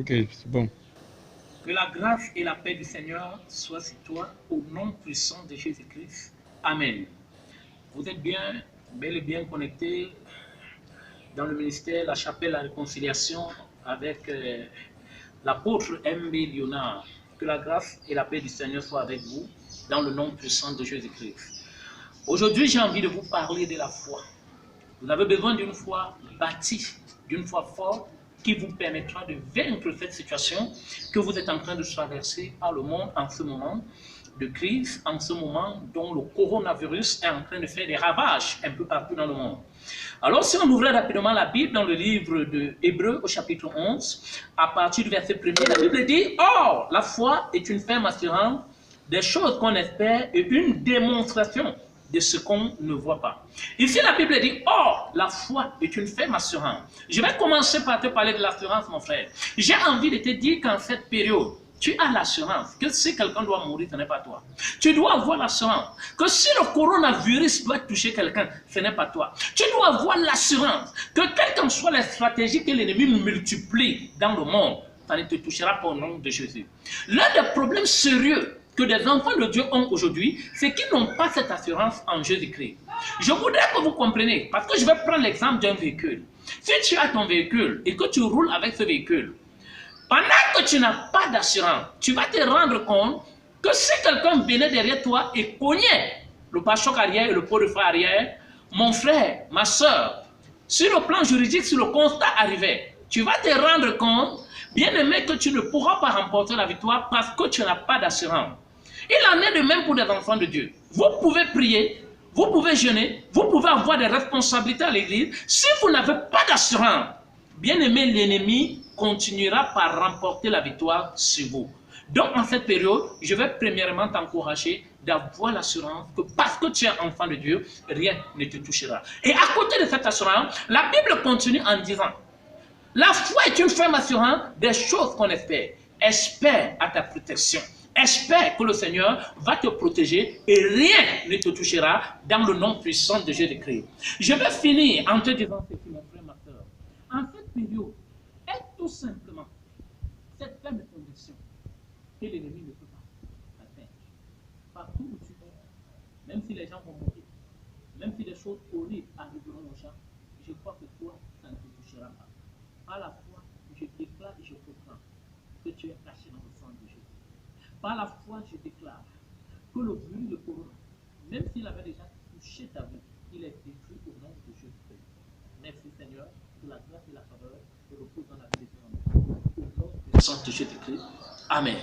Ok, c'est bon. Que la grâce et la paix du Seigneur soient sur toi au nom puissant de Jésus-Christ. Amen. Vous êtes bien, bel et bien connectés dans le ministère La Chapelle à la Réconciliation avec l'apôtre M.B. Léonard. Que la grâce et la paix du Seigneur soient avec vous dans le nom puissant de Jésus-Christ. Aujourd'hui, j'ai envie de vous parler de la foi. Vous avez besoin d'une foi bâtie, d'une foi forte qui vous permettra de vaincre cette situation que vous êtes en train de traverser par le monde en ce moment de crise, en ce moment dont le coronavirus est en train de faire des ravages un peu partout dans le monde. Alors, si on ouvrait rapidement la Bible dans le livre de Hébreux au chapitre 11, à partir du verset 1er, la Bible dit « Or, la foi est une ferme assurance des choses qu'on espère et une démonstration de ce qu'on ne voit pas. » Ici, la Bible dit « Or, la foi est une ferme assurance. » Je vais commencer par te parler de l'assurance, mon frère. J'ai envie de te dire qu'en cette période, tu as l'assurance que si quelqu'un doit mourir, ce n'est pas toi. Tu dois avoir l'assurance que si le coronavirus doit toucher quelqu'un, ce n'est pas toi. Tu dois avoir l'assurance que quelles qu'en soient les stratégies que l'ennemi multiplie dans le monde, ça ne te touchera pas au nom de Jésus. L'un des problèmes sérieux que des enfants de Dieu ont aujourd'hui, c'est qu'ils n'ont pas cette assurance en Jésus-Christ. Je voudrais que vous compreniez, parce que je vais prendre l'exemple d'un véhicule. Si tu as ton véhicule et que tu roules avec ce véhicule, pendant que tu n'as pas d'assurance, tu vas te rendre compte que si quelqu'un venait derrière toi et cognait le pare-choc arrière et le pot de frein arrière, mon frère, ma soeur, sur le plan juridique, si le constat arrivait, tu vas te rendre compte, bien aimé, que tu ne pourras pas remporter la victoire parce que tu n'as pas d'assurance. Il en est de même pour des enfants de Dieu. Vous pouvez prier, vous pouvez jeûner, vous pouvez avoir des responsabilités à l'église. Si vous n'avez pas d'assurance, bien aimé, l'ennemi continuera par remporter la victoire sur vous. Donc, en cette période, je vais premièrement t'encourager d'avoir l'assurance que parce que tu es enfant de Dieu, rien ne te touchera. Et à côté de cette assurance, la Bible continue en disant, la foi est une ferme assurance des choses qu'on espère. Espère à ta protection. Espère que le Seigneur va te protéger et rien ne te touchera dans le nom puissant de Jésus-Christ. Je vais finir en te disant ceci, mon frère, ma soeur. En cette période, est tout simplement cette ferme conviction que l'ennemi ne peut pas atteindre. Partout où tu es, même si les gens vont mourir, même si des choses horribles arriveront aux gens, je crois que toi, ça ne te touchera pas. Par la foi, je déclare et je proclame que tu es caché dans le sang de Jésus. Par la foi, je déclare que le virus de corona, même s'il avait déjà touché ta vie, il est détruit au nom de Jésus-Christ. Merci Seigneur pour la grâce et la faveur et repose dans la vie de ton nom. Au nom de Jésus-Christ. Amen.